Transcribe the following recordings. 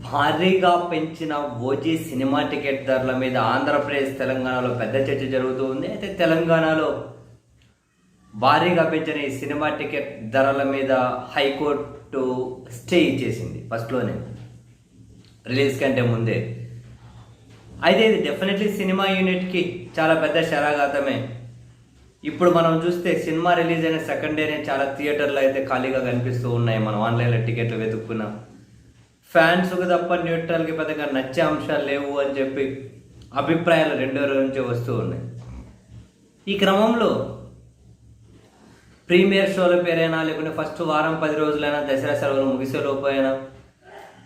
భారీగా పెంచిన OG cinema ticket ధరల మీద ఆంధ్రప్రదేశ్ తెలంగాణలో పెద్ద చర్చ జరుగుతూ ఉంది. అయితే తెలంగాణలో భారీగా పెంచిన ఈ సినిమా టికెట్ ధరల మీద హైకోర్టు స్టే ఇచ్చేసింది ఫస్ట్లోనే, రిలీజ్ కంటే ముందే. అయితే ఇది డెఫినెట్లీ సినిమా యూనిట్కి చాలా పెద్ద శరాఘాతమే. ఇప్పుడు మనం చూస్తే సినిమా రిలీజ్ అయిన సెకండ్ డేనే చాలా థియేటర్లు అయితే ఖాళీగా కనిపిస్తూ ఉన్నాయి. మనం ఆన్లైన్లో టికెట్లు వెతుక్కున్నాం. ఫ్యాన్స్కు తప్ప న్యూట్రల్కి పెద్దగా నచ్చే అంశాలు లేవు అని చెప్పి అభిప్రాయాలు 2 రోజుల నుంచి వస్తూ ఉన్నాయి. ఈ క్రమంలో ప్రీమియర్ షోల పేరైనా, లేకుంటే ఫస్ట్ వారం 10 రోజులైనా, దసరా సెలవులు ముగిసేలోపు అయినా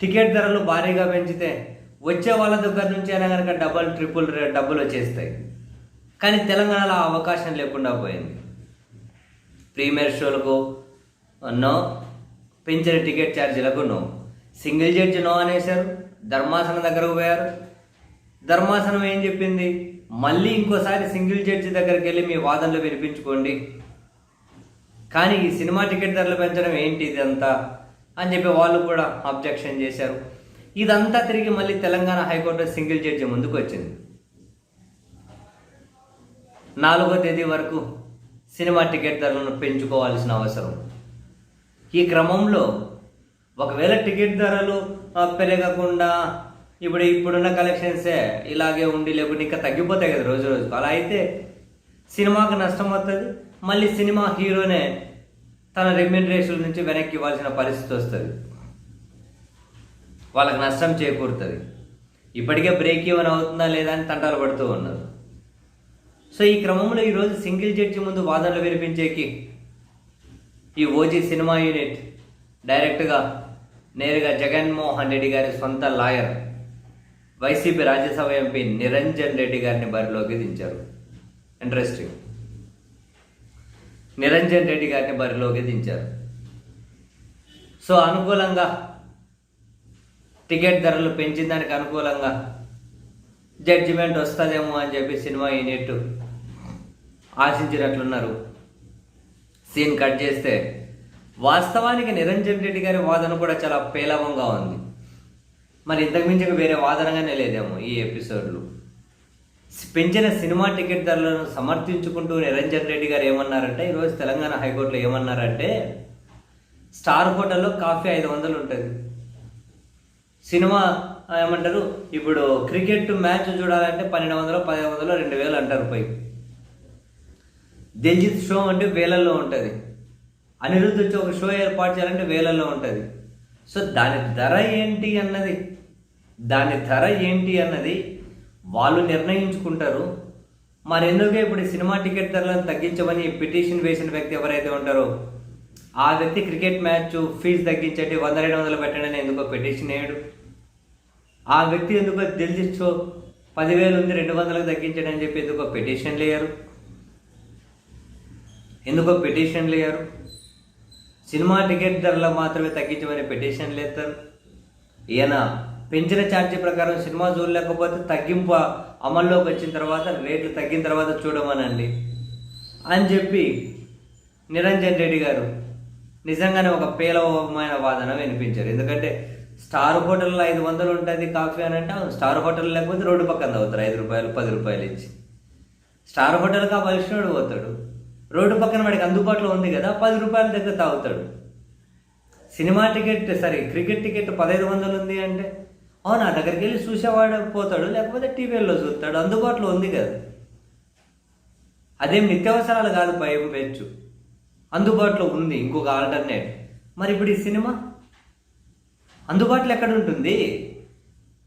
టికెట్ ధరలు భారీగా పెంచితే వచ్చే వాళ్ళ దగ్గర నుంచి అయినా కనుక డబల్ ట్రిపుల్ డబ్బులు వచ్చేస్తాయి. కానీ తెలంగాణలో ఆ అవకాశం లేకుండా పోయింది. ప్రీమియర్ షోలకు నో, పెంచిన టికెట్ ఛార్జీలకు నో, సింగిల్ జడ్జి నో అనేసారు. ధర్మాసనం దగ్గరకు పోయారు. ధర్మాసనం ఏం చెప్పింది, మళ్ళీ ఇంకోసారి సింగిల్ జడ్జి దగ్గరికి వెళ్ళి మీ వాదనలు వినిపించుకోండి, కానీ ఈ సినిమా టికెట్ ధరలు పెంచడం ఏంటి ఇదంతా అని చెప్పి వాళ్ళు కూడా అబ్జెక్షన్ చేశారు. ఇదంతా తిరిగి మళ్ళీ తెలంగాణ హైకోర్టు సింగిల్ జడ్జి ముందుకు వచ్చింది. 4వ తేదీ వరకు సినిమా టికెట్ ధరలను పెంచుకోవాల్సిన అవసరం. ఈ క్రమంలో ఒకవేళ టికెట్ ధరలు పెరగకుండా ఇప్పుడున్న కలెక్షన్సే ఇలాగే ఉండి, లేకుంటే ఇంకా తగ్గిపోతాయి కదా రోజు రోజుకు, అలా అయితే సినిమాకు నష్టం వస్తుంది. మళ్ళీ సినిమా హీరోనే తన రెమ్యూనరేషన్ నుంచి వెనక్కి ఇవ్వాల్సిన పరిస్థితి వస్తుంది. వాళ్ళకి నష్టం చేకూరుతుంది. ఇప్పటికే బ్రేక్ ఈవెన్ అవుతుందా లేదా అని తంటాలు పడుతూ ఉన్నారు. సో ఈ క్రమంలో ఈరోజు సింగిల్ జడ్జి ముందు వాదనలు వినిపించేకి ఈ ఓజీ సినిమా యూనిట్ డైరెక్ట్గా నేరుగా జగన్మోహన్ రెడ్డి గారి సొంత lawyer, YCP Rajya Sabha MP Niranjan Reddy గారిని బరిలోకి దించారు. ఇంట్రెస్టింగ్, నిరంజన్ రెడ్డి గారిని బరిలోకి దించారు. సో అనుకూలంగా టికెట్ ధరలు పెంచిన దానికి అనుకూలంగా జడ్జిమెంట్ వస్తుందేమో అని చెప్పి సినిమా యూనిట్ ఆశించినట్లున్నారు. సీన్ కట్ చేస్తే వాస్తవానికి నిరంజన్ రెడ్డి గారి వాదన కూడా చాలా పేలవంగా ఉంది. మరి ఇంతకుమించి వేరే వాదనగానే లేదేమో ఈ ఎపిసోడ్లో. పెంచిన సినిమా టికెట్ ధరలను సమర్థించుకుంటూ నిరంజన్ రెడ్డి గారు ఏమన్నారంటే, ఈరోజు తెలంగాణ హైకోర్టులో ఏమన్నారంటే, స్టార్ హోటల్లో కాఫీ 500 ఉంటుంది. సినిమా ఏమంటారు, ఇప్పుడు క్రికెట్ మ్యాచ్ చూడాలంటే 1200, 1500, 2000 అంటారు పై. దిల్జిత్ షో అంటే వేలల్లో ఉంటుంది. అనిరుద్ధ్ వచ్చి ఒక షో ఏర్పాటు చేయాలంటే వేలల్లో ఉంటుంది. సో దాని ధర ఏంటి అన్నది వాళ్ళు నిర్ణయించుకుంటారు. మరి ఎందుకే ఇప్పుడు సినిమా టికెట్ ధరలను తగ్గించమని పిటిషన్ వేసిన వ్యక్తి ఎవరైతే ఉంటారో ఆ వ్యక్తి క్రికెట్ మ్యాచ్ ఫీజు తగ్గించండి, 100-200 పెట్టండి అని ఎందుకో పిటిషన్ వేయడు. ఆ వ్యక్తి ఎందుకో దిల్జిత్ షో 10,000 ఉంది 200కు తగ్గించండి అని చెప్పి ఎందుకో పిటిషన్ లేయరు. సినిమా టికెట్ ధరలు మాత్రమే తగ్గించమని పిటిషన్ లేస్తారు. ఈయన పెంచిన ఛార్జీ ప్రకారం సినిమా చూడలేకపోతే తగ్గింపు అమల్లోకి వచ్చిన తర్వాత, రేట్లు తగ్గిన తర్వాత చూడమనండి అని చెప్పి నిరంజన్ రెడ్డి గారు నిజంగానే ఒక పేలవమైన వాదన వినిపించారు. ఎందుకంటే స్టార్ హోటల్లో 500 ఉంటుంది కాఫీ అని అంటే, స్టార్ హోటల్ లేకపోతే రోడ్డు పక్కన తాగుతారు 5 రూపాయలు 10 రూపాయలు ఇచ్చి. స్టార్ హోటల్కి ఆ బలిసినోడు పోతాడు, రోడ్డు పక్కన వాడికి అందుబాటులో ఉంది కదా 10 రూపాయల దగ్గర తాగుతాడు. సినిమా టికెట్ క్రికెట్ టికెట్ 1500 ఉంది అంటే, అవునా దగ్గరికి వెళ్ళి చూసేవాడు పోతాడు, లేకపోతే టీవీలో చూస్తాడు, అందుబాటులో ఉంది కదా. అదేం నిత్యావసరాలు కాదు, భయం పెంచు అందుబాటులో ఉంది, ఇంకొక ఆల్టర్నేట్. మరి ఇప్పుడు ఈ సినిమా అందుబాటులో ఎక్కడ ఉంటుంది?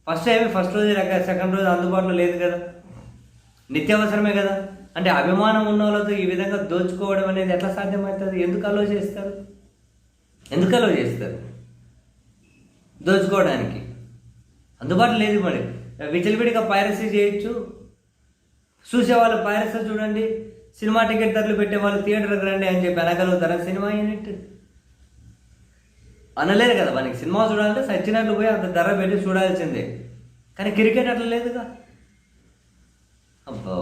ఫస్ట్ రోజు సెకండ్ రోజు అందుబాటులో లేదు కదా, నిత్యావసరమే కదా. అంటే అభిమానం ఉన్న వాళ్ళతో ఈ విధంగా దోచుకోవడం అనేది ఎట్లా సాధ్యమవుతుంది? ఎందుకు అలో చేస్తారు దోచుకోవడానికి? అందుబాటులో లేదు. మరి విచలవిడిగా పైరసీ చేయొచ్చు. చూసేవాళ్ళు పైరసీ చూడండి, సినిమా టికెట్ ధరలు పెట్టే వాళ్ళు థియేటర్కి రండి అని చెప్పి అనగలుగుతారా? సినిమా యూనిట్ అనలేరు కదా. మనకి సినిమా చూడాలంటే సచ్చినట్లు పోయి అంత ధర పెట్టి చూడాల్సిందే. కానీ క్రికెట్ అట్లా లేదుగా. అబ్బో,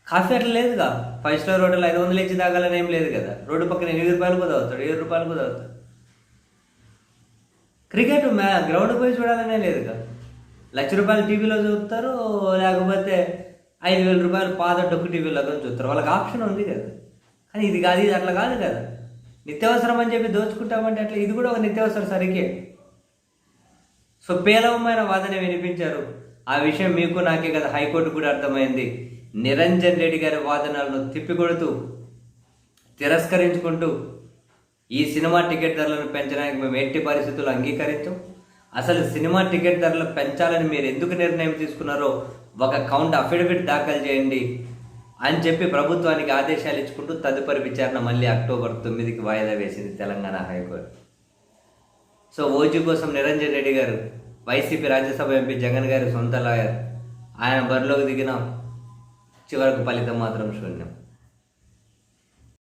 కాఫీ అట్లా లేదుగా. 5 స్టార్ హోటల్ 500 ఇచ్చి తాగాలని ఏం లేదు కదా. రోడ్డు పక్కన 8 రూపాయలకు తాగుతాడు, 7 రూపాయలకు తాగుతాడు. క్రికెట్ గ్రౌండ్ పోయి చూడాలనే లేదుగా. ₹1,00,000 టీవీలో చూస్తారు, లేకపోతే ₹5,000 పాత డొక్కు టీవీలో కానీ చూస్తారు. వాళ్ళకి ఆప్షన్ ఉంది కదా. కానీ ఇది కాదు, ఇది అట్లా కాదు కదా. నిత్యావసరం అని చెప్పి దోచుకుంటామంటే అట్లా ఇది కూడా ఒక నిత్యావసర సరికే. సో పేలవమైన వాదన వినిపించారు. ఆ విషయం మీకు నాకే కదా హైకోర్టు కూడా అర్థమైంది. నిరంజన్ రెడ్డి గారి వాదనలను తిప్పికొడుతూ తిరస్కరించుకుంటూ ఈ సినిమా టికెట్ ధరలను పెంచడానికి మేము ఎట్టి పరిస్థితులు అంగీకరించాం. అసలు సినిమా టికెట్ ధరలు పెంచాలని మీరు ఎందుకు నిర్ణయం తీసుకున్నారో ఒక కౌంట్ అఫిడవిట్ దాఖలు చేయండి అని చెప్పి ప్రభుత్వానికి ఆదేశాలు ఇచ్చుకుంటూ తదుపరి విచారణ మళ్ళీ అక్టోబర్ 9కి వాయిదా వేసింది తెలంగాణ హైకోర్టు. సో ఓజీ కోసం నిరంజన్ రెడ్డి గారు, వైసీపీ రాజ్యసభ ఎంపీ జగన్ గారి సొంత లాయర్, ఆయన బరిలోకి దిగిన చివరకు ఫలితం మాత్రం శూన్యం.